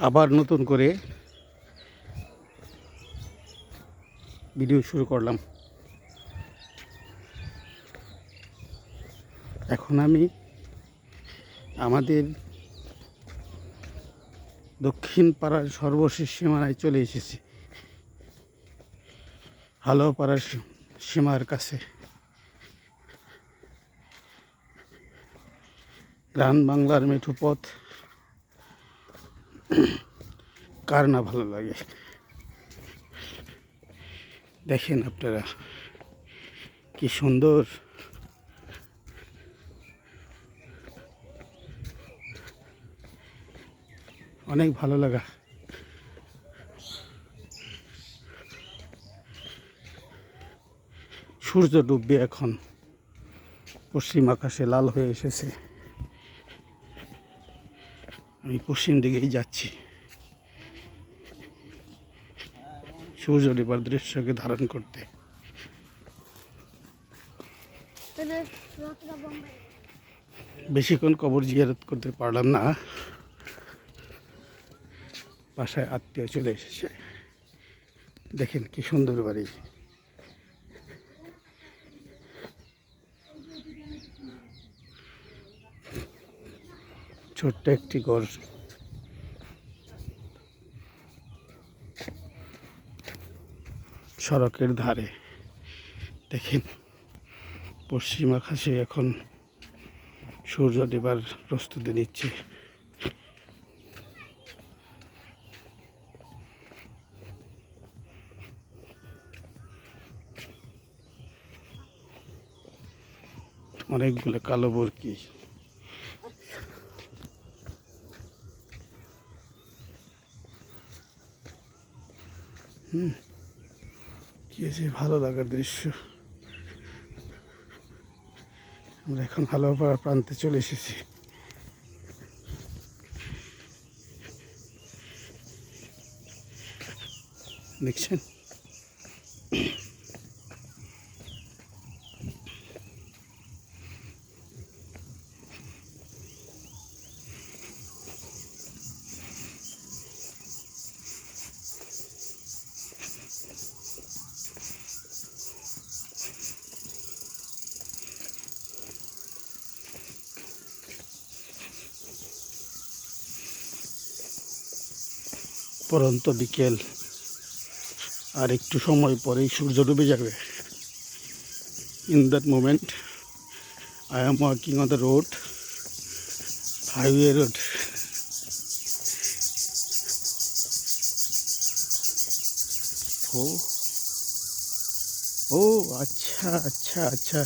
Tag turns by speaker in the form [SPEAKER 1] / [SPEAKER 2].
[SPEAKER 1] আবার নতুন করে ভিডিও শুরু করলাম। এখন আমি আমাদের দক্ষিণ পাড়ার সর্বশেষ সীমানায় চলে এসেছি, হালো পাড়ার সীমার কাছে। গ্রাম বাংলার মেঠো পথ কার না ভালো লাগে। দেখেন আপনারা কি সুন্দর, অনেক ভালো লাগা। সূর্য ডুববে এখন, পশ্চিম আকাশে লাল হয়ে এসেছে। আমি পশ্চিম দিকেই যাচ্ছি, সূর্য ডুবার দৃশ্যকে ধারণ করতে। বেশিক্ষণ কবর জিয়ারত করতে পারলাম না, বাসায় আত্মীয় চলে এসেছে। দেখেন কি সুন্দর বাড়ি, ছোট্ট একটি ঘর। সড়কের ধারে দেখেন পশ্চিম আকাশে এখন সূর্য ডোবার প্রস্তুতি নিচ্ছে। অনেকগুলো কালো বরকি। কি যে ভালো লাগার দৃশ্য। আমরা এখন হালুয়াপাড়া প্রান্তে চলে এসেছি। দেখছেন পরন্ত বিকেল, আর একটু সময় পরেই সূর্য ডুবে যাবে। In that moment I am walking on the road, highway road. ও ও আচ্ছা আচ্ছা আচ্ছা,